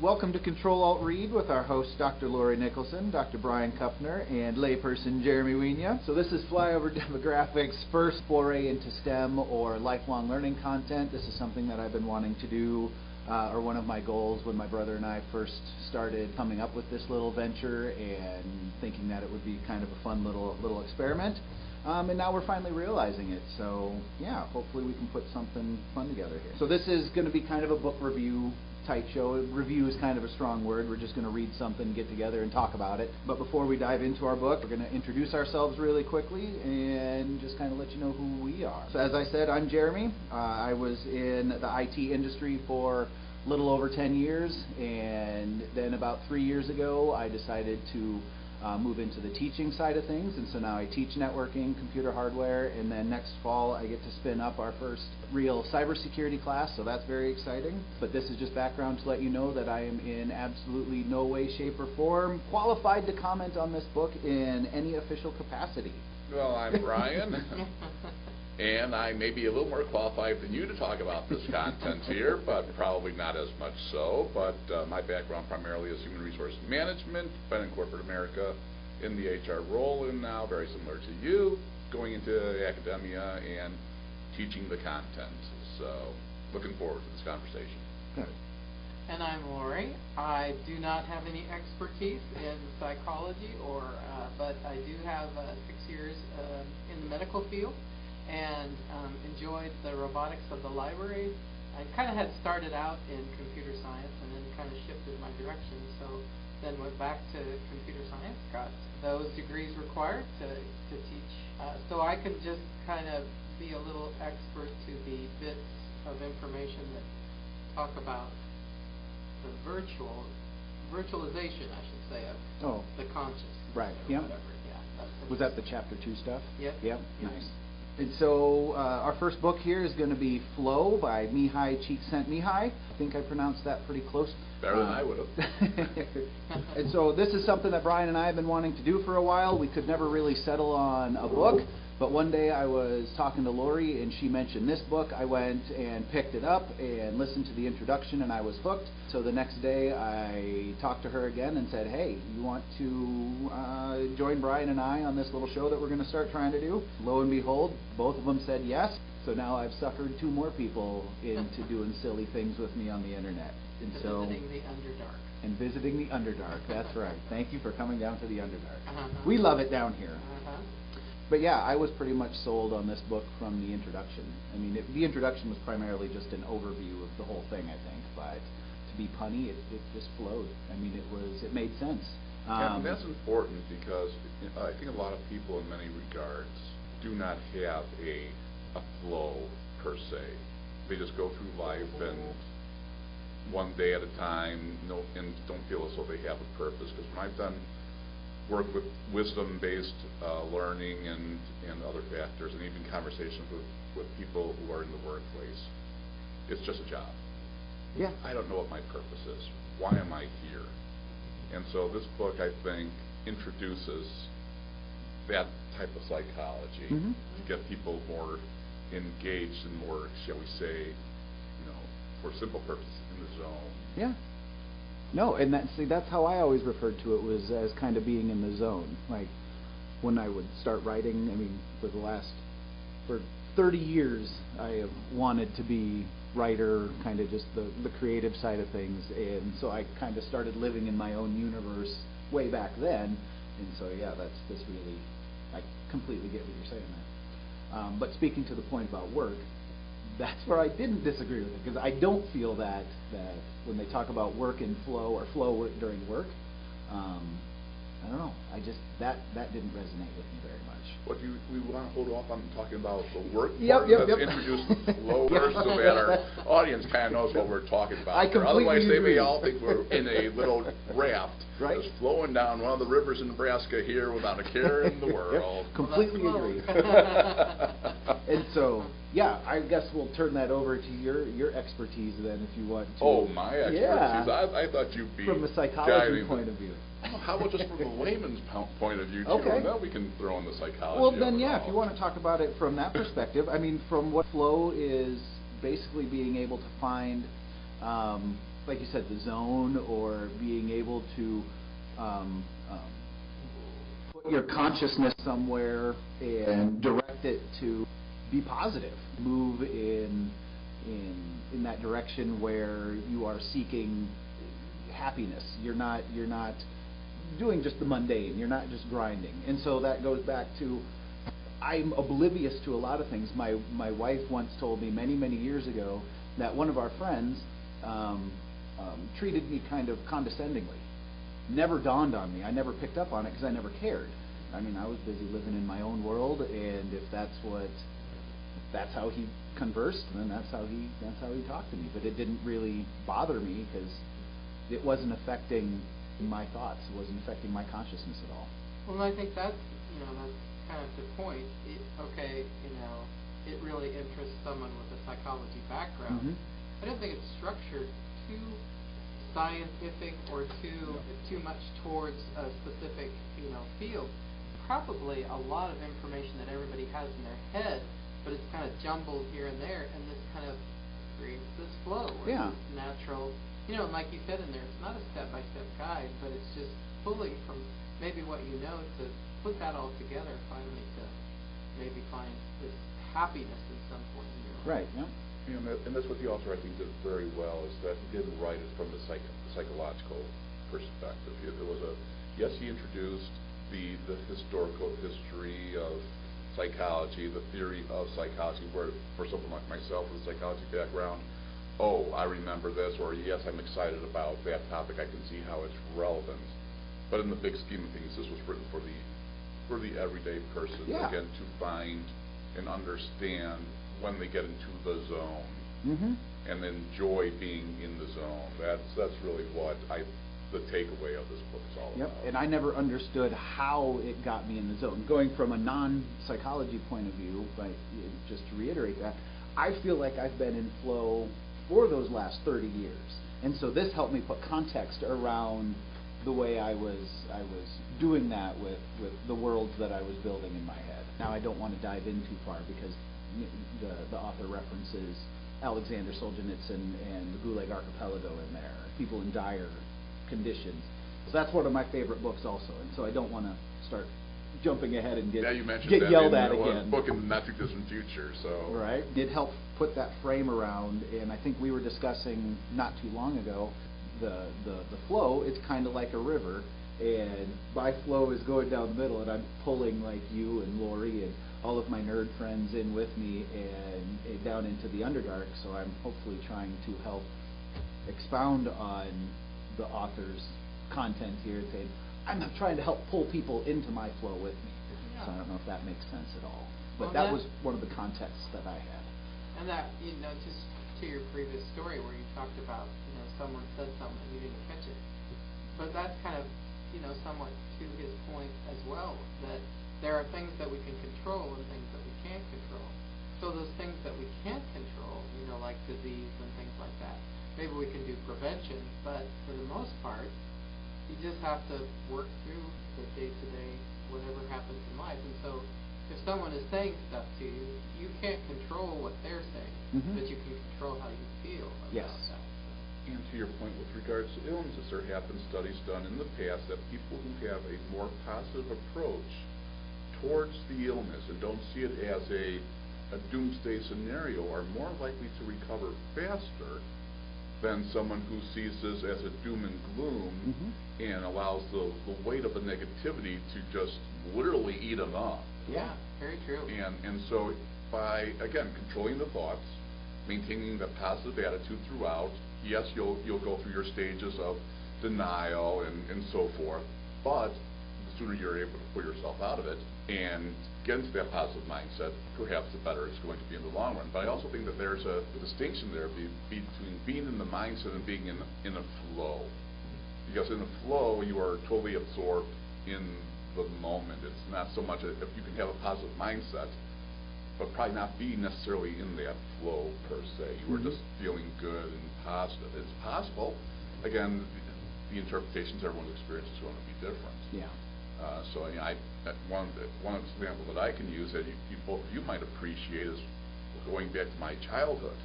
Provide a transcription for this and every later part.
Welcome to Control-Alt-Read with our hosts Dr. Lori Nicholson, Dr. Brian Kupner, and layperson Jeremy Wienia. So this is Flyover Demographics' first foray into STEM or lifelong learning content. This is something that I've been wanting to do, or one of my goals when my brother and I first started coming up with this little venture and thinking that it would be kind of a fun little experiment. And now we're finally realizing it. So yeah, hopefully we can put something fun together here. So this is going to be kind of a book review type show. Review is kind of a strong word. We're just going to read something, get together, and talk about it. But before we dive into our book, we're going to introduce ourselves really quickly and just kind of let you know who we are. So as I said, I'm Jeremy. I was in the IT industry for a little over 10 years, and then about 3 years ago I decided to move into the teaching side of things, and so now I teach networking, computer hardware, and then next fall I get to spin up our first real cybersecurity class, so that's very exciting. But this is just background to let you know that I am in absolutely no way, shape, or form qualified to comment on this book in any official capacity. Well, I'm Brian, and I may be a little more qualified than you to talk about this content here, but probably not as much so. But my background primarily is human resource management, been in corporate America in the HR role, and now very similar to you, going into academia and teaching the content. So looking forward to this conversation. Good. And I'm Lori. I do not have any expertise in psychology, but I do have 6 years in the medical field, and enjoyed the robotics of the library. I kind of had started out in computer science and then kind of shifted my direction, so then went back to computer science, got those degrees required to teach. So I can just kind of be a little expert to the bits of information that talk about the virtualization, I should say, of the conscious. Right, yeah. Was that the chapter 2 stuff? Yep. Yep, nice. And so our first book here is going to be Flow by Mihaly Csikszentmihalyi. I think I pronounced that pretty close. Better than I would have. And so this is something that Brian and I have been wanting to do for a while. We could never really settle on a book, but one day I was talking to Lori and she mentioned this book. I went and picked it up and listened to the introduction and I was hooked. So the next day I talked to her again and said, hey, you want to join Brian and I on this little show that we're going to start trying to do? Lo and behold, both of them said yes. So now I've suckered 2 more people into doing silly things with me on the internet. And so visiting the Underdark. And visiting the Underdark, that's right. Thank you for coming down to the Underdark. Uh-huh. We love it down here. Uh-huh. But yeah, I was pretty much sold on this book from the introduction. I mean, the introduction was primarily just an overview of the whole thing, I think. But to be punny, it just flowed. I mean, it made sense. And that's important because I think a lot of people in many regards do not have a flow per se. They just go through life and one day at a time, and don't feel as though they have a purpose. Because when I've done work with wisdom-based learning and other factors, and even conversations with people who are in the workplace, it's just a job. Yeah. I don't know what my purpose is. Why am I here? And so this book, I think, introduces that type of psychology to get people more engaged and more, shall we say, for simple purposes, in the zone. Yeah. No, and that's how I always referred to it, was as kind of being in the zone. Like when I would start writing, I mean, for 30 years I have wanted to be writer, kind of just the creative side of things, and so I kind of started living in my own universe way back then. And so yeah, this really, I completely get what you're saying there. But speaking to the point about work, that's where I didn't disagree with it, because I don't feel that when they talk about work and flow or flow during work, I don't know. I just that didn't resonate with me very much. What do we want to hold off on talking about the work part? Let's introduce the flow first, so that our audience kind of knows what we're talking about. Otherwise, they may all think we're in a little raft that's flowing down one of the rivers in Nebraska here without a care in the world. Completely agree. And so, yeah, I guess we'll turn that over to your expertise then, if you want to. Oh, my expertise. Yeah. I thought you'd be from a psychology point of view. How about just from a layman's point of view, too? Okay. And then we can throw in the psychology. Well, then, yeah, if you want to talk about it from that perspective, I mean, from what flow is basically being able to find like you said, the zone, or being able to put your consciousness somewhere and direct it to be positive, move in that direction where you are seeking happiness. You're not doing just the mundane. You're not just grinding. And so that goes back to, I'm oblivious to a lot of things. My wife once told me many years ago that one of our friends treated me kind of condescendingly. Never dawned on me. I never picked up on it because I never cared. I mean, I was busy living in my own world, and if that's how he conversed, then that's how he talked to me. But it didn't really bother me because it wasn't affecting my thoughts. It wasn't affecting my consciousness at all. Well, I think that's kind of the point. It really interests someone with a psychology background. Mm-hmm. I don't think it's structured too scientific or too much towards a specific field. Probably a lot of information that everybody has in their head, but it's kind of jumbled here and there, and this kind of creates this flow. Yeah. This natural, and like you said in there, it's not a step-by-step guide, but it's just pulling from maybe what you know to put that all together finally to maybe find this happiness in some point in your life. Right. Yeah. And that's what the author, I think, did very well, is that he didn't write it from the psychological perspective. It was yes, he introduced the historical history of psychology, the theory of psychology, where for someone like myself with a psychology background, oh, I remember this, or yes, I'm excited about that topic, I can see how it's relevant. But in the big scheme of things, this was written for the everyday person, yeah. Again, to find and understand when they get into the zone, mm-hmm. and enjoy being in the zone. That's really what the takeaway of this book is all Yep. about. And I never understood how it got me in the zone. Going from a non-psychology point of view, but just to reiterate that, I feel like I've been in flow for those last 30 years. And so this helped me put context around the way I was doing that with the worlds that I was building in my head. Now I don't want to dive in too far because the author references Alexander Solzhenitsyn and the Gulag Archipelago in there, people in dire conditions. So that's one of my favorite books also, and so I don't want to start jumping ahead and get yelled at again. Book in the not too distant future, so right. It helped put that frame around, and I think we were discussing not too long ago the flow. It's kind of like a river, and my flow is going down the middle, and I'm pulling like you and Lori and all of my nerd friends in with me and down into the Underdark. So I'm hopefully trying to help expound on the author's content here, saying I'm trying to help pull people into my flow with me. Yeah. So I don't know if that makes sense at all, but Well, that was one of the contexts that I had. And that, just to your previous story where you talked about, someone said something and you didn't catch it. But that's kind of, somewhat to his point as well, that there are things that we can control and things that we can't control. So those things that we can't control, like disease and things like that, maybe we can do prevention, but for the most part, you just have to work through the day-to-day, whatever happens in life. And so if someone is saying stuff to you, you can't control what they're saying, Mm-hmm. but you can control how you feel about Yes. that. And to your point with regards to illnesses, there have been studies done in the past that people who have a more positive approach towards the illness and don't see it as a doomsday scenario are more likely to recover faster than someone who sees this as a doom and gloom Mm-hmm. and allows the weight of the negativity to just literally eat them up. Yeah, very true. And so by, again, controlling the thoughts, maintaining the positive attitude throughout, yes, you'll go through your stages of denial and so forth, but the sooner you're able to pull yourself out of it and get into that positive mindset, perhaps the better it's going to be in the long run. But I also think that there's a distinction there between being in the mindset and being in a flow. Because in a flow, you are totally absorbed in the moment. It's not so much if you can have a positive mindset, but probably not be necessarily in that flow per se. You were Mm-hmm. just feeling good and positive. It's possible. Again, the interpretations, everyone's experience is going to be different. Yeah. So one example that I can use that both of you might appreciate is going back to my childhood,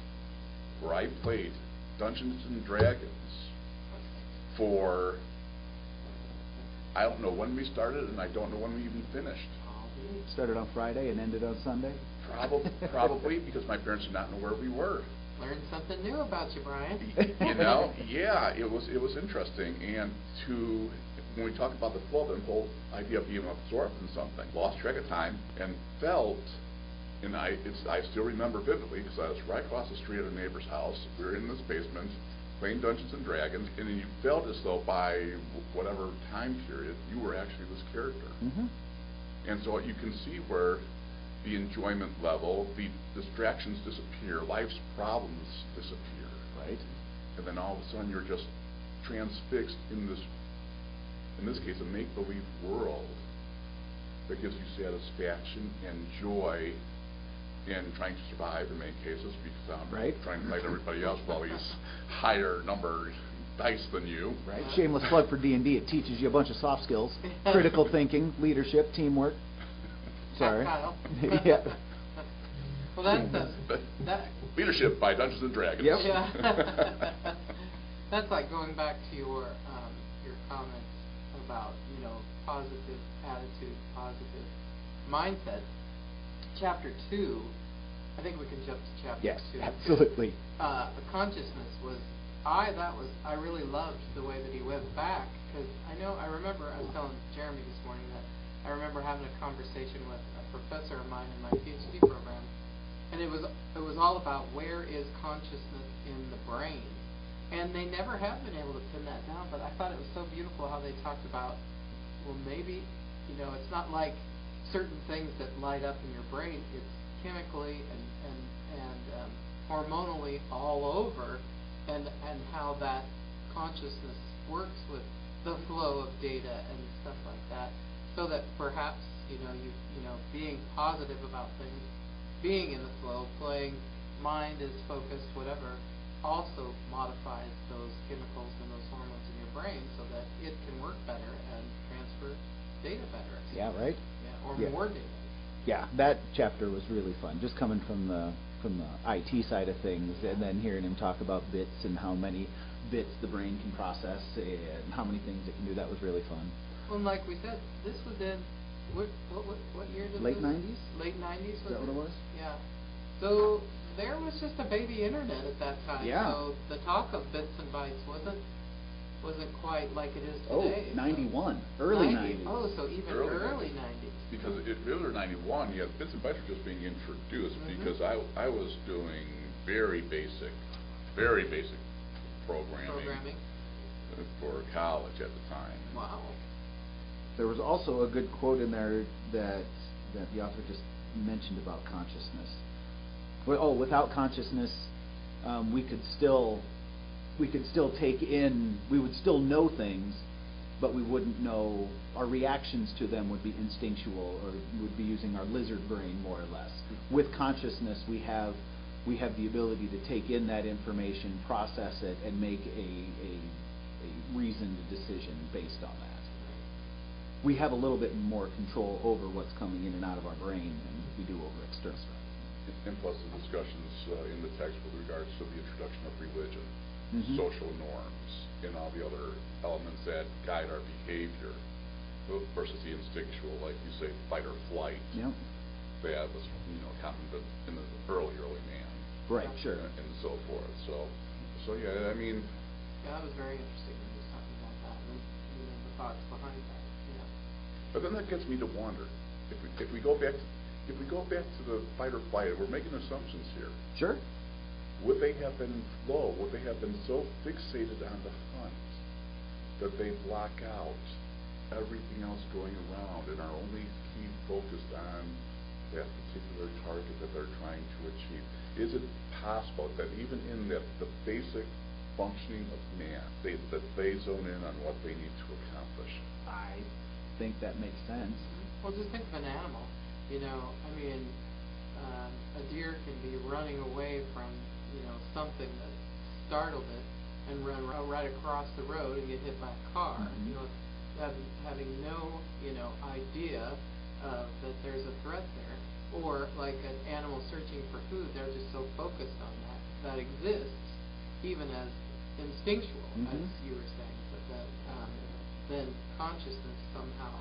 where I played Dungeons and Dragons for, I don't know when we started, and I don't know when we even finished. Started on Friday and ended on Sunday? Probably because my parents did not know where we were. Learned something new about you, Brian. You know, yeah, it was interesting. And when we talk about the flow, the whole idea of being absorbed in something, lost track of time, and felt, and I still remember vividly because I was right across the street at a neighbor's house. We were in this basement playing Dungeons and Dragons, and then you felt as though by whatever time period you were actually this character. Mm-hmm. And so you can see where the enjoyment level, the distractions disappear, life's problems disappear. Right. And then all of a sudden you're just transfixed in this case, a make-believe world that gives you satisfaction and joy in trying to survive in many cases because I'm trying to fight everybody else while he's higher number dice than you. Right. Shameless plug for D&D. It teaches you a bunch of soft skills: critical thinking, leadership, teamwork. Sorry. Yeah. Well, that Leadership by Dungeons and Dragons. Yep. Yeah. That's like going back to your comments about positive attitude, positive mindset. Chapter 2. I think we can jump to chapter 2. Yes, absolutely. The consciousness was. I really loved the way that he went back, because I remember I was telling Jeremy this morning that I remember having a conversation with a professor of mine in my PhD program, and it was all about where is consciousness in the brain, and they never have been able to pin that down. But I thought it was so beautiful how they talked about, well, maybe it's not like certain things that light up in your brain. It's chemically and hormonally all over. And how that consciousness works with the flow of data and stuff like that, so that perhaps you being positive about things, being in the flow, playing mind is focused, whatever, also modifies those chemicals and those hormones in your brain so that it can work better and transfer data better. Yeah, right. Yeah, or more data. Yeah, that chapter was really fun. Just coming from the IT side of things, and then hearing him talk about bits and how many bits the brain can process and how many things it can do. That was really fun. Well, like we said, this was in what year did Late this? 90s? Late 90s. Is that what it was? Yeah. So there was just a baby internet at that time. Yeah. So the talk of bits and bytes wasn't quite like it is Oh, today. 91, early 90s. Oh, so even early 90s. Because it really 91, yeah, bits and bytes were just being introduced because I was doing very basic programming for college at the time. Wow. There was also a good quote in there that the author just mentioned about consciousness. Without consciousness, we would still know things, but we wouldn't know, our reactions to them would be instinctual, or would be using our lizard brain more or less. With consciousness, we have the ability to take in that information, process it, and make a reasoned decision based on that. We have a little bit more control over what's coming in and out of our brain than we do over external stuff. And plus the discussions in the text with regards to the introduction of religion, social norms, and all the other elements that guide our behavior versus the instinctual, like you say, fight or flight. Yep. That was common in the early man. Right, sure. And so forth. So yeah, I mean. Yeah, that was very interesting when he was talking about that and the thoughts behind that. Yeah. But then that gets me to wonder if we go back to the fight or flight, we're making assumptions here. Sure. Would they have been in flow? Would they have been so fixated on the hunt that they block out everything else going around and are only key focused on that particular target that they're trying to achieve? Is it possible that even in the basic functioning of man, that they zone in on what they need to accomplish? I think that makes sense. Well, just think of an animal. A deer can be running away from something that startled it and run right across the road and get hit by a car. Having no idea that there's a threat there, or like an animal searching for food, they're just so focused on that exists even as instinctual, Mhm. as you were saying, but that then consciousness somehow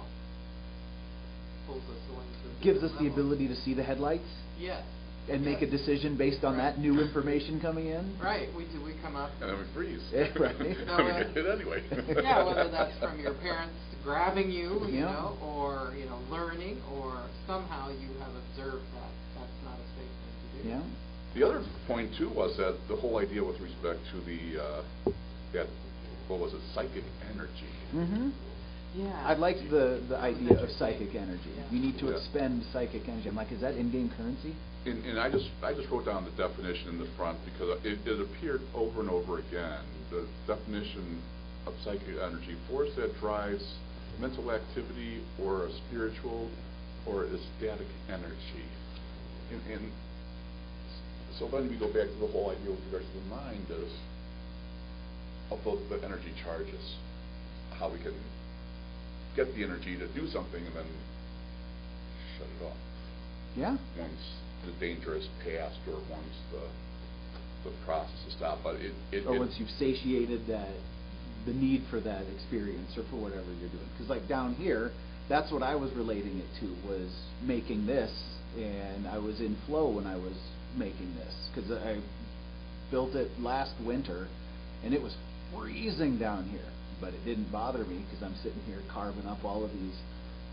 pulls us away to a Gives us different the level. ability to see the headlights Yes. and make a Yes. decision based on Right. that new information coming in. Right, we do. We come up. And then we freeze. Yeah, right. No, And we get hit anyway. Yeah, whether that's from your parents grabbing you, you Yeah. know, or learning, or somehow you have observed that that's not a safe thing to do. Yeah. The other point too was that the whole idea with respect to that, what was it, psychic energy. Mm-hmm. Yeah. I liked the That was idea of interesting. psychic energy. Yeah. You need to Yeah. expend psychic energy. I'm like, is that in-game currency? And I just wrote down the definition in the front because it appeared over and over again. The definition of psychic energy: force that drives mental activity or a spiritual or ecstatic energy. And so then we go back to the whole idea with regards to the mind of the energy charges, how we can get the energy to do something and then shut it off Yeah. once the danger is passed or once the process is stopped. But Or once you've satiated the need for that experience or for whatever you're doing. Because like down here, that's what I was relating it to, was making this, and I was in flow when I was making this. Because I built it last winter, and it was freezing down here. But it didn't bother me because I'm sitting here carving up all of these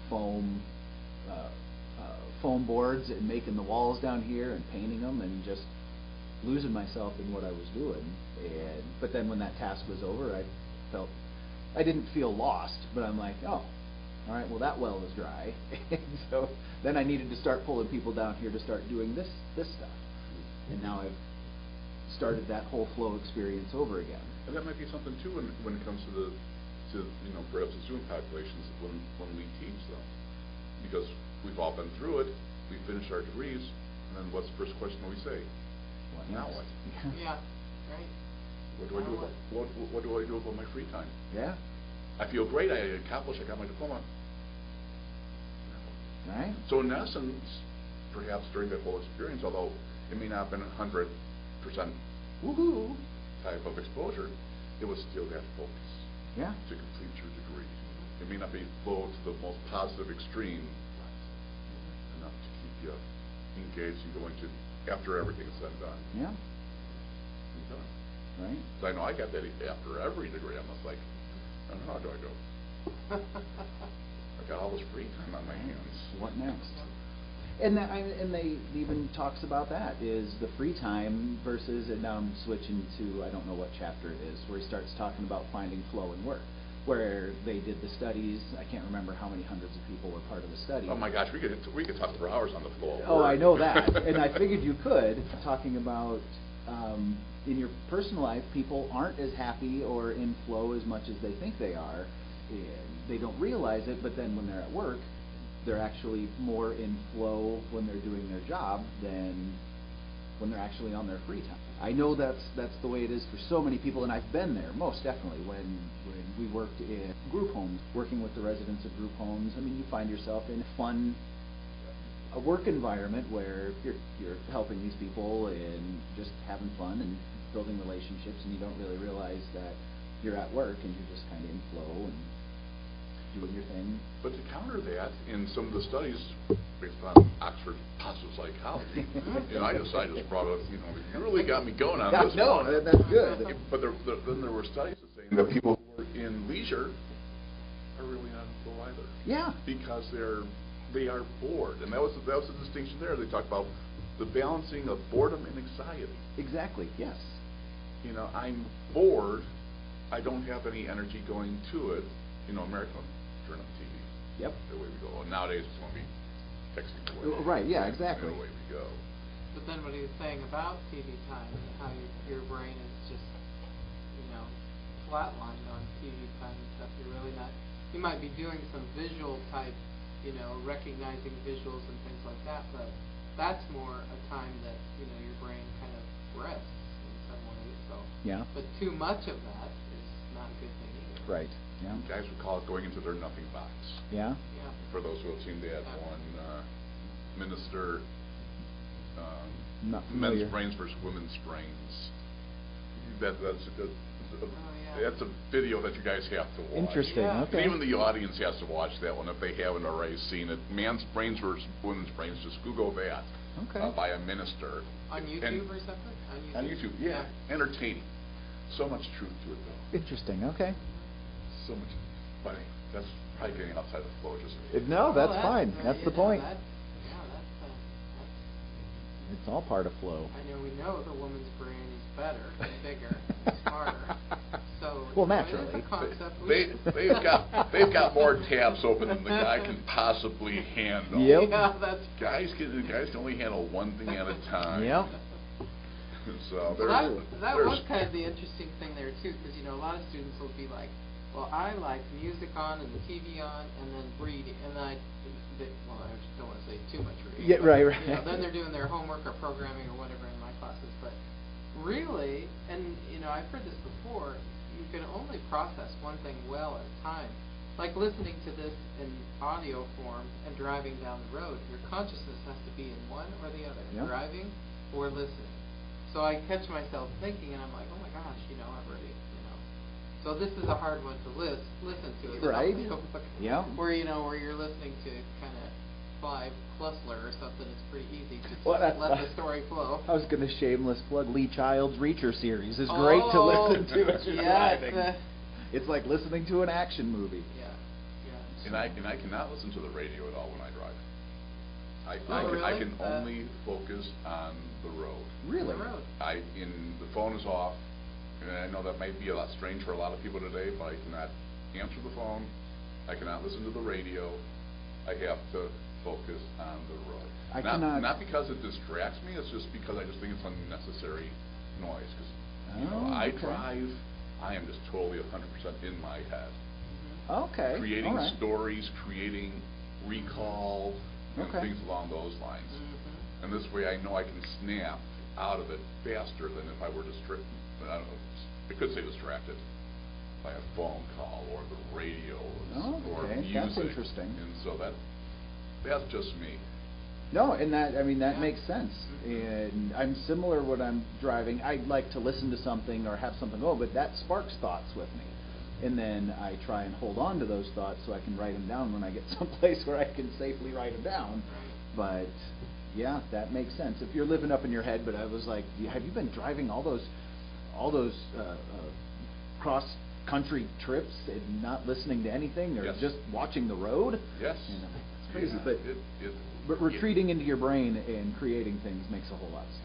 foam boards and making the walls down here and painting them and just losing myself in what I was doing. But then when that task was over, I didn't feel lost, but I'm like, oh, all right, well that well is dry. And so then I needed to start pulling people down here to start doing this stuff. And now I've started that whole flow experience over again. And that might be something too when it comes to perhaps the Zoom calculations when we teach them, because we've all been through it. We finished our degrees, and then what's the first question we say? What Now next? what? Yeah. Right. What do I do about what do I do about my free time? Yeah. I feel great. I accomplished. I got my diploma. Right. So in essence, perhaps during that whole experience, although it may not have been 100% woohoo type of exposure, it was still that focus. Yeah. To complete your degree. It may not be flow to the most positive extreme, enough to keep you engaged and going to, after everything's said and done. Yeah. You're done. Right. So I know I got that after every degree. I'm just like, I don't know, how do I go? I got all this free time on my hands. What next? And they even talks about that, is the free time versus, and now I'm switching to, I don't know what chapter it is, where he starts talking about finding flow in work, where they did the studies. I can't remember how many hundreds of people were part of the study. Oh my gosh, we could talk for hours on the flow. Oh, I know that, and I figured you could, talking about in your personal life, people aren't as happy or in flow as much as they think they are, and they don't realize it, but then when they're at work, they're actually more in flow when they're doing their job than when they're actually on their free time. I know that's the way it is for so many people, and I've been there, most definitely, when we worked in group homes, working with the residents of group homes. I mean, you find yourself in a work environment where you're helping these people and just having fun and building relationships, and you don't really realize that you're at work and you're just kind of in flow and doing your thing. But to counter that, in some of the studies based on Oxford positive psychology, I just brought up, you really got me going on this no, one. that's good. But then there were studies saying that people who are in leisure are really not in flow either. Yeah. Because they are bored, and that was the distinction there. They talked about the balancing of boredom and anxiety. Exactly. Yes. I'm bored. I don't have any energy going to it. American turn on TV. Yep. Away we go. And nowadays it's going to be texting away. Right. Yeah. Exactly. And away we go. But then what he was saying about TV time and how your brain is just, flatlined on TV time and stuff. You're really not. You might be doing some visual type, recognizing visuals and things like that, but that's more a time that your brain kind of rests in some ways. So. Yeah. But too much of that is not a good thing either. Right. Yeah. Guys would call it going into their nothing box. Yeah. Yeah. For those who have seen that one minister, Not men's familiar. brains versus women's brains. That's a video that you guys have to watch. Interesting. Yeah. Okay. Even the audience has to watch that one if they haven't already seen it. Man's Brains versus Women's Brains. Just Google that. Okay. By a minister. On YouTube or something? On YouTube, yeah. Entertaining. So much truth to it, though. Interesting. Okay. So much. But that's probably getting outside the flow just. No, that's fine. That's the point. That's It's all part of flow. we know the woman's brain is better, and bigger, and smarter. So Well, you know, naturally. it's a concept They've got more tabs open than the guy can possibly handle. Yep. Yeah, that's Guys can only handle one thing at a time. Yep. So that was kind of the interesting thing there too, because a lot of students will be like, well, I like music on and the TV on, and then reading, and then I just don't want to say too much reading. Yeah, right. Then they're doing their homework or programming or whatever in my classes, but really, and I've heard this before, you can only process one thing well at a time. Like listening to this in audio form and driving down the road, your consciousness has to be in one or the other, driving or listening. So I catch myself thinking, and I'm like, oh my gosh, I've already, So this is a hard one to listen to. It's Right. Yeah. Where you're listening to kind of Clive Klussler or something. It's pretty easy to just Well, let the story flow. I was going to shameless plug Lee Child's Reacher series. Is great to listen to as you're driving. It's like listening to an action movie. Yeah. And I cannot listen to the radio at all when I drive. Really? I can only focus on the road. Really? The road. The phone is off, and I know that might be a lot strange for a lot of people today, but I cannot answer the phone. I cannot listen to the radio. I have to focus on the road. Not because it distracts me. It's just because I just think it's unnecessary noise. Because I drive, I am just totally 100% in my head. Okay. Creating stories, creating recall, and things along those lines. Mm-hmm. And this way I know I can snap out of it faster than if I were distracted. I could say distracted by a phone call or the radio or music. That's interesting. And so that's just me. No, and that makes sense. And I'm similar when I'm driving. I like to listen to something or have something but that sparks thoughts with me. And then I try and hold on to those thoughts so I can write them down when I get someplace where I can safely write them down. But yeah, that makes sense. If you're living up in your head, but I was like, have you been driving all those cross country trips and not listening to anything or just watching the road? Yes. It's crazy. Yeah, but retreating into your brain and creating things makes a whole lot of sense.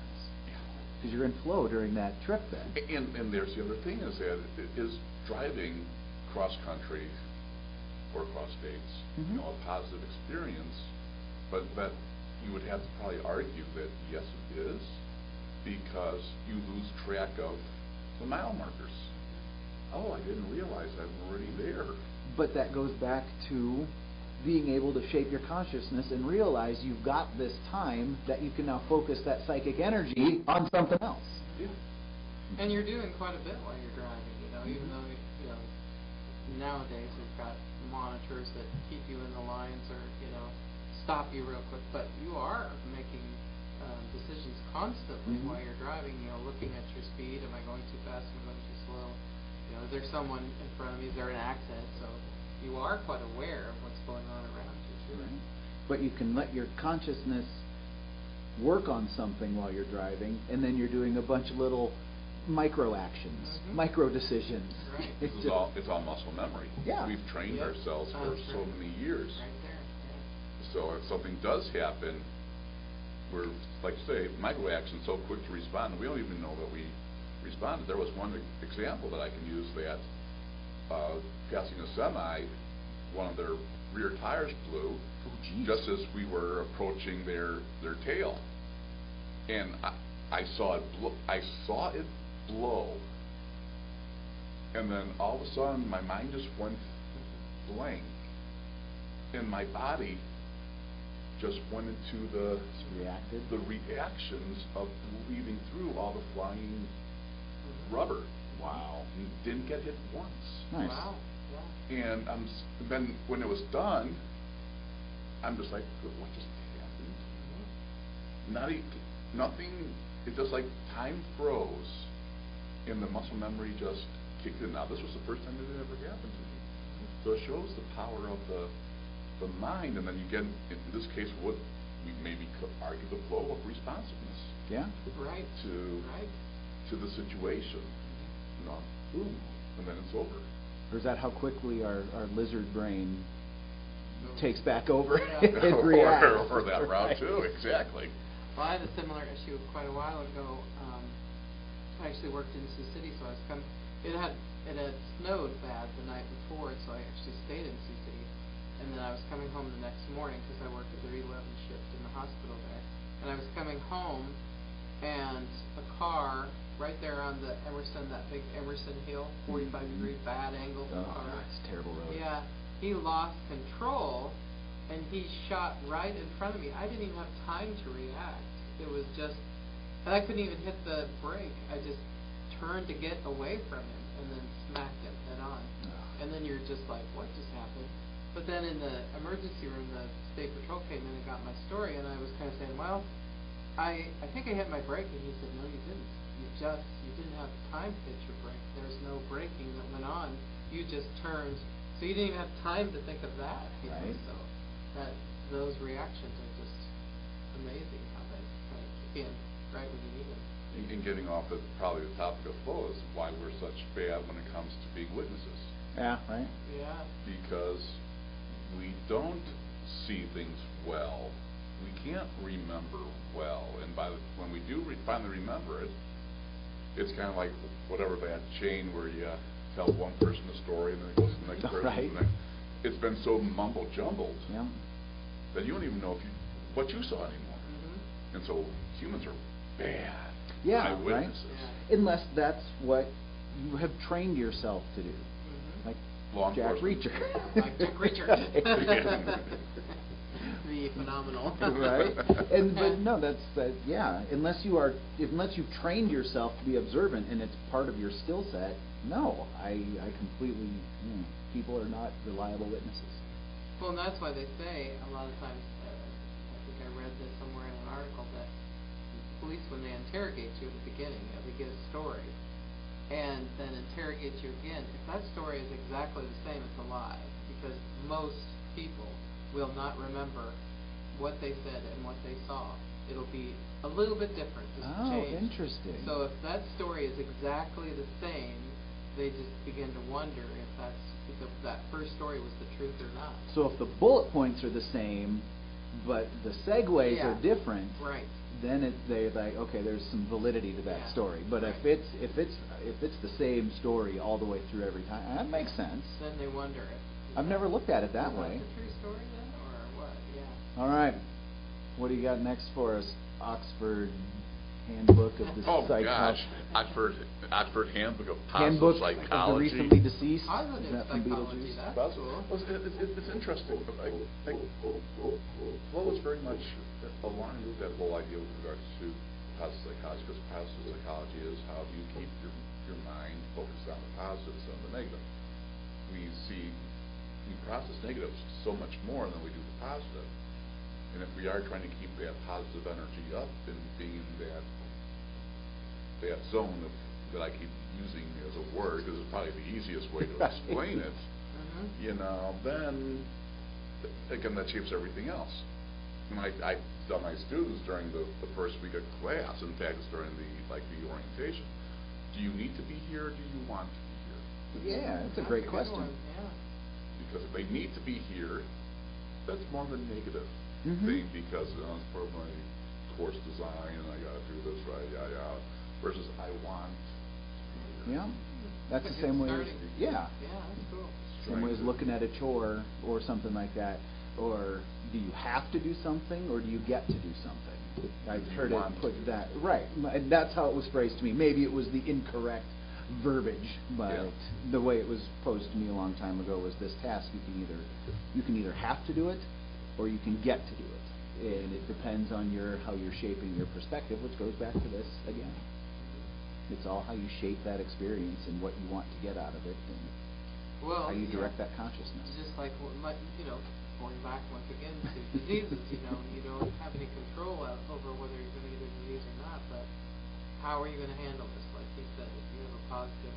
Because you're in flow during that trip then. And there's the other thing is that is driving cross country or cross states, a positive experience, but that you would have to probably argue that yes it is, because you lose track of the mile markers. Oh, I didn't realize I'm already there. But that goes back to being able to shape your consciousness and realize you've got this time that you can now focus that psychic energy on something else. Yeah. And you're doing quite a bit while you're driving, even though, nowadays we've got monitors that keep you in the lines or, stop you real quick. But you are making decisions constantly while you're driving, looking at your speed. Am I going too fast? Am I going too slow? Is there someone in front of me? Is there an accident? So you are quite aware of what's going on around you, too. Right. But you can let your consciousness work on something while you're driving, and then you're doing a bunch of little micro actions, micro decisions. Right. It's all muscle memory. Yeah. We've trained ourselves for so many years. Right there. Yeah. So if something does happen, we're, like you say, micro action, so quick to respond. We don't even know that we responded. There was one example that I can use that passing a semi, one of their rear tires blew just as we were approaching their tail, and I saw it blow, and then all of a sudden my mind just went blank, and my body just went into the reactions of weaving through all the flying rubber. Wow. And didn't get hit once. Nice. Wow. Yeah. And then when it was done, I'm just like, what just happened? Nothing. It just like time froze, and the muscle memory just kicked in. Now, this was the first time that it ever happened to me. So it shows the power of the mind, and then you get, in this case, what we maybe could argue the flow of responsiveness. Yeah. Right. To the situation. You know, boom, and then it's over. Or is that how quickly our lizard brain takes back over Yeah. and reacts? Or that route too, exactly. Well, I had a similar issue quite a while ago. I actually worked in Sioux City, so I was coming. It had snowed bad the night before, so I actually stayed in Sioux City. And then I was coming home the next morning because I worked at the 11 shift in the hospital there. And I was coming home, and a car right there on the Emerson, that big Emerson Hill, 45-degree bad angle car. God, it's a terrible road. Yeah, he lost control, and he shot right in front of me. I didn't even have time to react. It was just, and I couldn't even hit the brake. I just turned to get away from him, and then smacked him head on. And then you're just like, what just happened? But then in the emergency room, the state patrol came in and got my story, and I was kind of saying, well, I think I hit my brake, and he said, no, you didn't. You didn't have time to hit your brake. There's no braking that went on. You just turned, so you didn't even have time to think of that. You know? Right. So those reactions are just amazing how they kind of kick in right when you need them. And getting off at probably the topic of flow is why we're such bad when it comes to being witnesses. Yeah, right. Yeah. Because we don't see things well. We can't remember well. And when we do finally remember it, it's kind of like whatever that chain where you tell one person a story and then it goes to the next person. Right. And then it's been so mumble-jumbled Yeah. that you don't even know what you saw anymore. Mm-hmm. And so humans are bad Yeah, right. eyewitnesses. Yeah. Unless that's what you have trained yourself to do. Mm-hmm. Like Law Jack enforcement. Reacher. Like Jack Reacher. The phenomenal. Right. But no, yeah. Unless you've trained yourself to be observant and it's part of your skill set, no. I completely people are not reliable witnesses. Well, and that's why they say a lot of times, I think I read this somewhere in an article, that police, when they interrogate you at the beginning, they get a story, and then interrogate you again. If that story is exactly the same, it's a lie, because most people will not remember what they said and what they saw. It'll be a little bit different, just changed. Interesting. So if that story is exactly the same, they just begin to wonder if that first story was the truth or not. So if the bullet points are the same, but the segues are different, right? Then they're like, okay, there's some validity to that story. But right. if it's the same story all the way through every time, that makes sense. Then they wonder if I've never looked at it that way. Is that the true story then, or what? Yeah. All right, what do you got next for us? Oxford Handbook of the Gosh, Oxford Handbook of Handbook Positive of the Psychology. recently deceased. Positive Is that from psychology. Beetlejuice? That's cool. Well, it's interesting. Flow is very much aligned with that whole idea with regards to positive psychology, because positive psychology is how do you keep your mind focused on the positive instead of the negative. We process negatives so much more than we do the positive. And if we are trying to keep that positive energy up and being in that zone that I keep using as a word, because it's probably the easiest way to explain it, then again that shapes everything else. And I tell my students during the first week of class, in fact it's during the orientation, do you need to be here or do you want to be here? Yeah, that's a great question. Yeah. Because if they need to be here, that's more of a negative thing, because it's part of my course design and I got to do this right, versus I want to be here. Yeah, that's the same way. Yeah, that's cool. Same way as looking at a chore or something like that. Or do you have to do something, or do you get to do something? I've heard it put that right. And that's how it was phrased to me. Maybe it was the incorrect verbiage, but the way it was posed to me a long time ago was this task: you can either have to do it, or you can get to do it, and it depends on how you're shaping your perspective, which goes back to this again. It's all how you shape that experience and what you want to get out of it, and how you direct that consciousness. Just like going back once again to diseases, you don't have any control over whether you're going to get a disease or not, but how are you going to handle this? Like he said, if you have a positive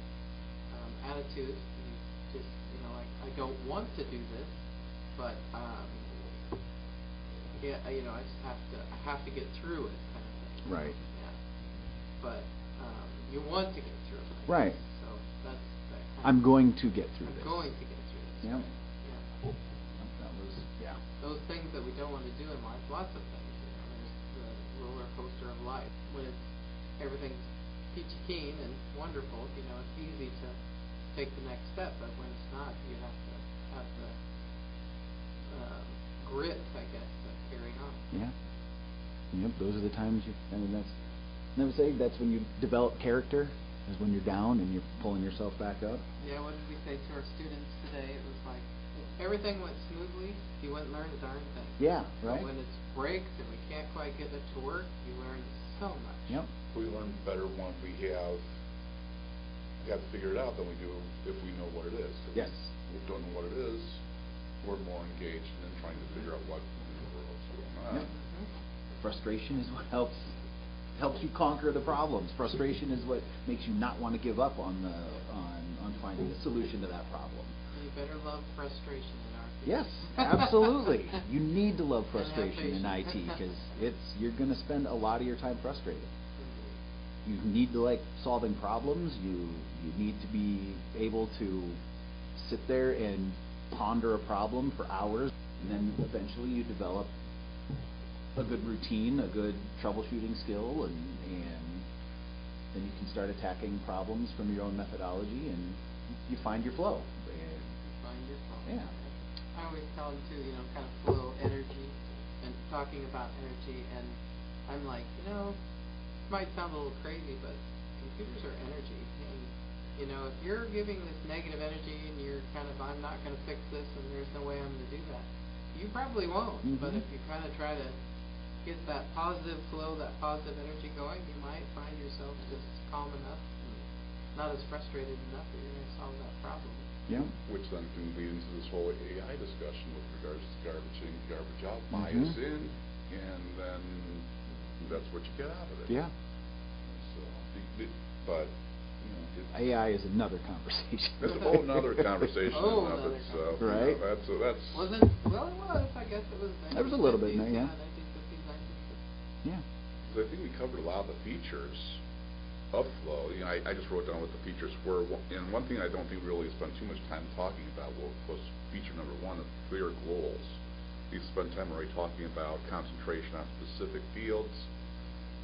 attitude, you just, like, I don't want to do this, but yeah, I just have to get through it, kind of thing. Right. Yeah. But you want to get through it. Right. So that's that kind I'm of, going to get through this. I'm going to get through this. Yep. Yeah. That was, yeah. Those things that we don't want to do in life, lots of things. There's the roller coaster of life. When everything's peachy keen and wonderful, it's easy to take the next step. But when it's not, you have to have the grit, I guess, to carry on. Yeah. Yep. Those are the times never say that's when you develop character, is when you're down and you're pulling yourself back up. Yeah, what did we say to our students today? It was like, if everything went smoothly, you wouldn't learn a darn thing. Yeah, right. But when it breaks and we can't quite get it to work, you learn so much. Yep. We learn better when we have figured it out than we do if we know what it is. Yes. If we don't know what it is, we're more engaged in trying to figure out what's going on. Yep. Frustration is what helps you conquer the problems. Frustration is what makes you not want to give up on finding a solution to that problem. You better love frustration in our field. Yes, absolutely. You need to love frustration in IT because you're going to spend a lot of your time frustrated. You need to like solving problems. You need to be able to sit there and ponder a problem for hours, and then eventually you develop a good routine, a good troubleshooting skill, and then you can start attacking problems from your own methodology, and you find your flow. Find your flow. Yeah. I always tell them too, kind of flow energy and talking about energy, and I'm like, it might sound a little crazy, but computers are energy, and if you're giving this negative energy and you're kind of, I'm not going to fix this, and there's no way I'm going to do that, you probably won't. Mm-hmm. But if you kind of try to get that positive flow, that positive energy going, you might find yourself just calm enough and not as frustrated enough that you're going to solve that problem. Yeah. Which then can lead into this whole AI discussion with regards to garbage in, garbage out, bias in, and then that's what you get out of it. Yeah. So, but AI is another conversation. It's a whole another conversation in and of conversation. itself. Right. That's Wasn't, well, it was. I guess it was. There was a little bit in there, yeah. 1950s, 1960s. Yeah. So I think we covered a lot of the features of Flow. I just wrote down what the features were, and one thing I don't think we really spent too much time talking about was feature number one of clear goals. We spent time already talking about concentration on specific fields.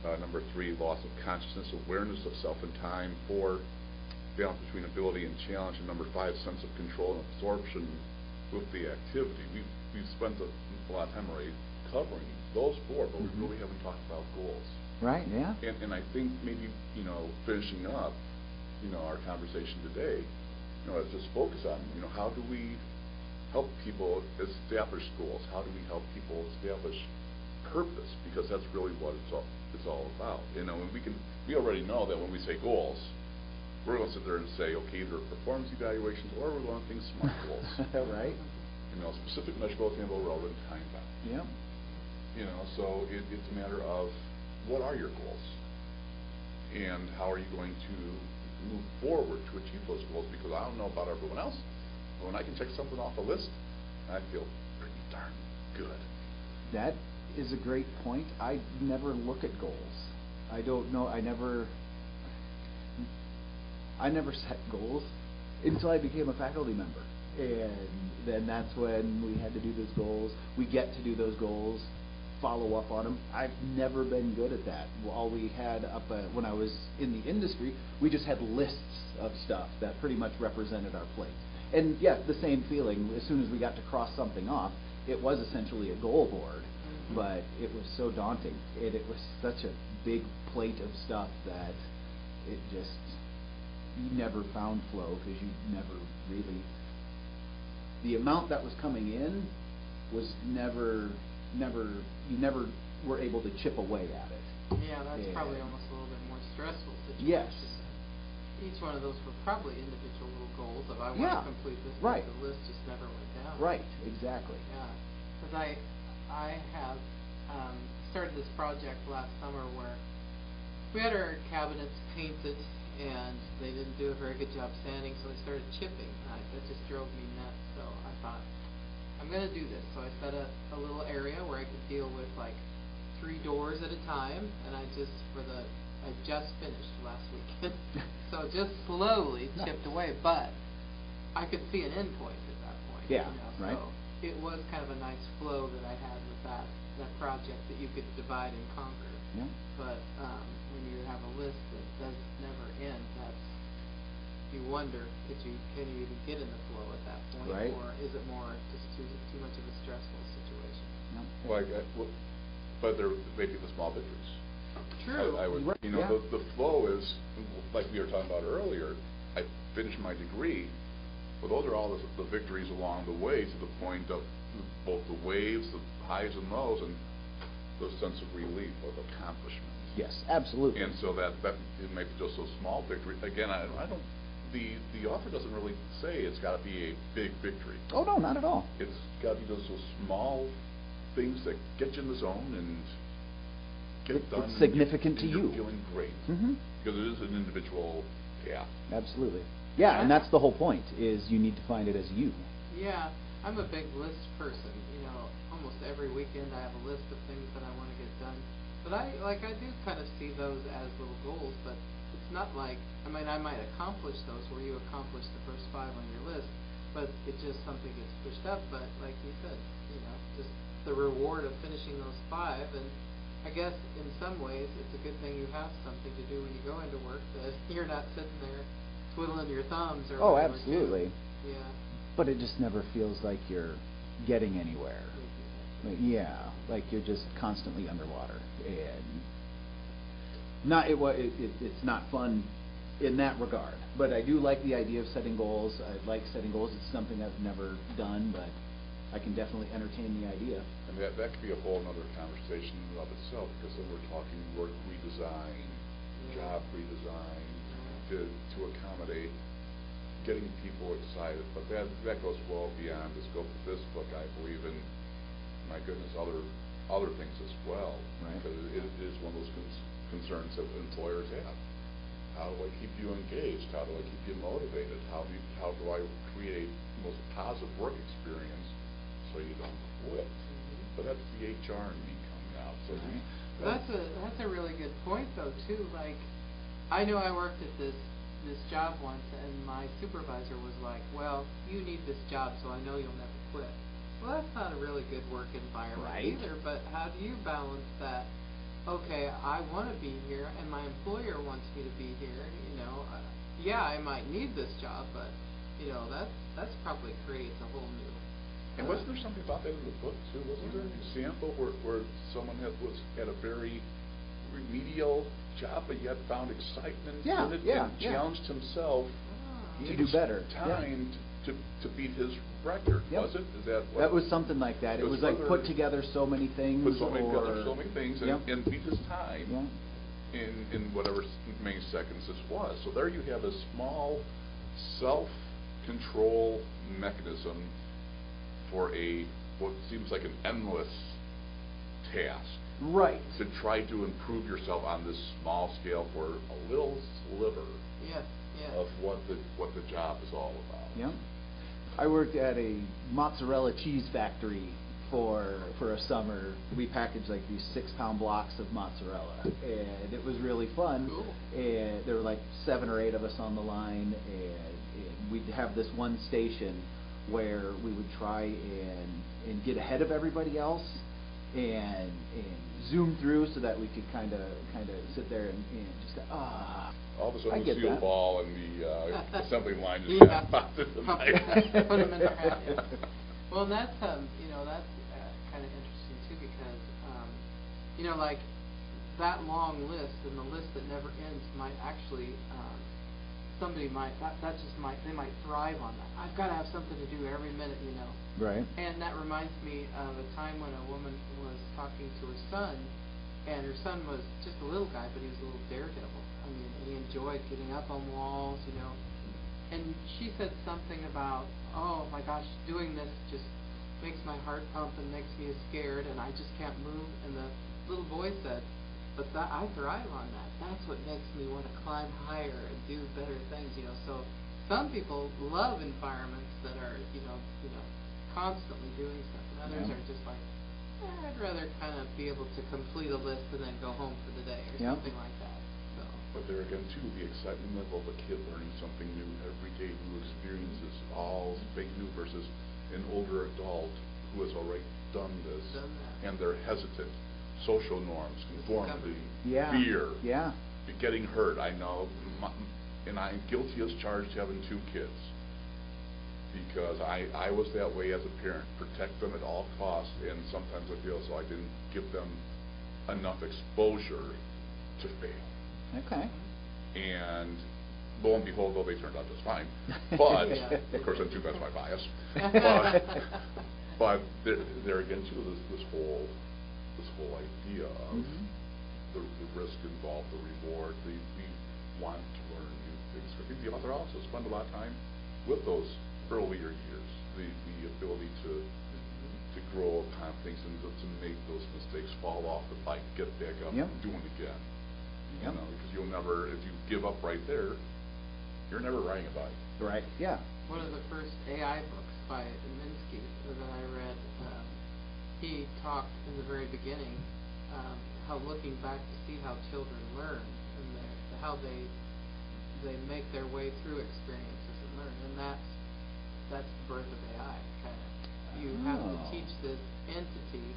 Number three, loss of consciousness, awareness of self and time. 4, balance between ability and challenge. And number 5, sense of control and absorption with the activity. We've spent a lot of time already covering those 4, but we really haven't talked about goals. Right, yeah. And I think maybe, finishing up, our conversation today, let's just focus on, how do we help people establish goals? How do we help people establish purpose? Because that's really what it's all about. And we already know that when we say goals, we're going to sit there and say, okay, either performance evaluations or we're going to think SMART goals. Right. Specific, measurable, attainable, relevant, time bound. Yeah. So it's a matter of what are your goals? And how are you going to move forward to achieve those goals? Because I don't know about everyone else, but when I can check something off a list, I feel pretty darn good. That is a great point. I never look at goals. I don't know. I never set goals until I became a faculty member. And then that's when we had to do those goals. We get to do those goals, follow up on them. I've never been good at that. All we had when I was in the industry, we just had lists of stuff that pretty much represented our plate. And yeah, the same feeling. As soon as we got to cross something off, it was essentially a goal board, but it was so daunting. It was such a big plate of stuff that it just, you never found flow because you never really, the amount that was coming in was never you never were able to chip away at it. Yeah, that's probably almost a little bit more stressful situation. Yes. Each one of those were probably individual little goals of I want to complete this, right. But the list just never went down. Right, exactly. Yeah, because I have started this project last summer where We had our cabinets painted, and they didn't do a very good job sanding, so I started chipping. That just drove me nuts. So I thought, I'm going to do this. So I set up a little area where I could deal with like 3 doors at a time, and I just finished last weekend. So just slowly chipped away, but I could see an end point at that point. Yeah, you know, right. So it was kind of a nice flow that I had with that project that you could divide and conquer. Yeah. But when you have a list that does never end, you wonder, can you even get in the flow at that point, right. or is it more just too much of a stressful situation? Yeah. But there may be the small victories. True. I would, you know, Yeah. the flow is, like we were talking about earlier, I finished my degree, well, those are all the victories along the way to the point of both the waves, the highs and lows, and the sense of relief, of accomplishment. Yes, absolutely. And so that it may be just a small victory. Again, I don't, the author doesn't really say it's got to be a big victory. Oh, no, not at all. It's got to be those small things that get you in the zone and get it done. It's significant to you. You're feeling great. Mm-hmm. Because it is an individual path. Absolutely. Yeah, and that's the whole point, is you need to find it as you. Yeah, I'm a big list person. You know, almost every weekend I have a list of things that I want to get done. But I do kind of see those as little goals, but it's not like, I mean, I might accomplish those where you accomplish the first 5 on your list, but it's just something gets pushed up. But like you said, you know, just the reward of finishing those 5, and I guess in some ways it's a good thing you have something to do when you go into work, that you're not sitting there twiddling your thumbs or Oh, whatever, absolutely. too. Yeah. But it just never feels like you're getting anywhere. Like, yeah, like you're just constantly underwater, and it's not fun in that regard. But I do like the idea of setting goals. I like setting goals. It's something I've never done, but I can definitely entertain the idea. And that could be a whole other conversation in and of itself, because then we're talking work redesign, job redesign, to accommodate getting people excited. But that goes well beyond the scope of this book. I believe in, my goodness, other things as well. Right. Because it is one of those concerns that employers have. How do I keep you engaged? How do I keep you motivated? How do I create the most positive work experience so you don't quit? But that's the HR in me coming out. So that's a really good point, though, too. Like, I know I worked at this job once, and my supervisor was like, well, you need this job, so I know you'll never quit. Well, that's not a really good work environment either, but how do you balance that? Okay, I want to be here, and my employer wants me to be here, you know. Yeah, I might need this job, but, you know, that's probably creates a whole new... And wasn't there something about that in the book, too? Wasn't there an example where someone was at a very remedial job, but yet found excitement in it and challenged himself to do better. Time to beat his record, was it? Is that was something like that. It was like put together so many things. Put together so many things and beat his time in whatever many seconds this was. So there you have a small self-control mechanism for what seems like an endless task. Right. To try to improve yourself on this small scale for a little sliver of what the job is all about. Yeah. I worked at a mozzarella cheese factory for a summer. We packaged like these 6-pound blocks of mozzarella, and it was really fun. Cool. And there were like 7 or 8 of us on the line, and we'd have this one station where we would try and get ahead of everybody else and zoom through so that we could kind of sit there and just go, all of a sudden the seal ball and the assembly line just popped into the put them in their head. Yeah. Well, that's you know, that's kind of interesting too, because you know, like that long list and the list that never ends might actually somebody might they might thrive on that. I've got to have something to do every minute, you know. Right. And that reminds me of a time when a woman was talking to her son, and her son was just a little guy, but he was a little daredevil. I mean, he enjoyed getting up on walls, you know. And she said something about, oh my gosh, doing this just makes my heart pump and makes me scared, and I just can't move. And the little boy said, But I thrive on that. That's what makes me want to climb higher and do better things, you know. So some people love environments that are, constantly doing stuff, and others are just like, I'd rather kind of be able to complete a list and then go home for the day or something like that. So. But there again, too, the excitement level of a kid learning something new every day, new experiences, all big new versus an older adult who has already done this, and they're hesitant. Social norms, conformity, fear, getting hurt. I know, and I'm guilty as charged having 2 kids. Because I was that way as a parent, protect them at all costs, and sometimes I feel so I didn't give them enough exposure to fail. Okay. And lo and behold, though, they turned out just fine. But, of course, then too, that's my bias. But there again, too, this whole idea of the risk involved, the reward, we want to learn new things. I think the author also spent a lot of time with those earlier years, the ability to grow upon things and to make those mistakes, fall off the bike, get back up, and do it again. You know, because you'll never, if you give up right there, you're never riding a bike. Right. Yeah. One of the first AI books by Minsky that I read, he talked in the very beginning how looking back to see how children learn and how they make their way through experiences and learn, and that's the birth of AI. Kind of, you have to teach this entity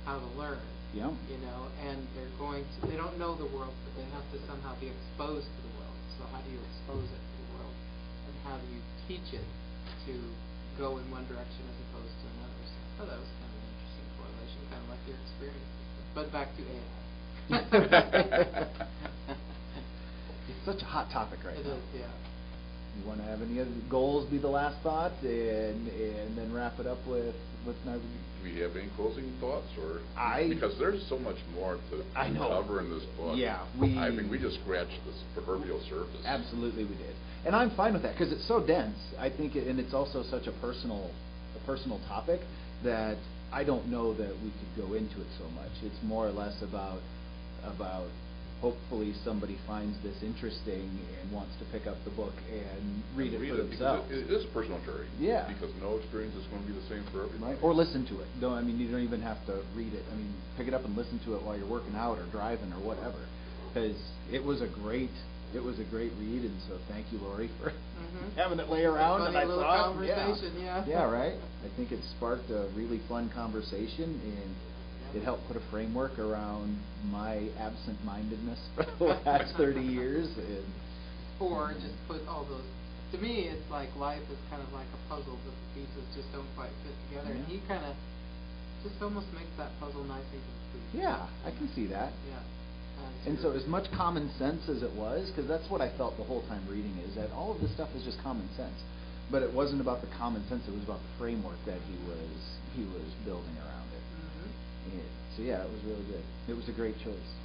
how to learn. Yeah. You know, and they don't know the world, but they have to somehow be exposed to the world. So how do you expose it to the world, and how do you teach it to go in one direction as opposed to another? So I thought that was kind of an interesting correlation, kind of like your experience. But back to AI. It's such a hot topic right now. It is, yeah. You want to have any other goals be the last thought, and then wrap it up with now. Do we have any closing thoughts, or because there's so much more to cover in this book. Yeah, I mean, we just scratched the proverbial surface. Absolutely, we did, and I'm fine with that because it's so dense. I think, and it's also such a personal topic that I don't know that we could go into it so much. It's more or less about hopefully somebody finds this interesting and wants to pick up the book and read it for themselves. It is a personal journey. Yeah. Because no experience is going to be the same for everybody. Right. Or listen to it. You don't even have to read it. I mean, pick it up and listen to it while you're working out or driving or whatever. Because it was a great read, and so thank you, Lori, for having it lay around. Funny and little conversation, Yeah, right. I think it sparked a really fun conversation, and it helped put a framework around my absent-mindedness for the last 30 years. Or just put all those. To me, it's like life is kind of like a puzzle, but the pieces just don't quite fit together. And he kind of just almost makes that puzzle nice and complete. Yeah, I can see that. Yeah. And so as much common sense as it was, because that's what I felt the whole time reading, is that all of this stuff is just common sense. But it wasn't about the common sense, it was about the framework that he was building around it. So yeah, it was really good. It was a great choice.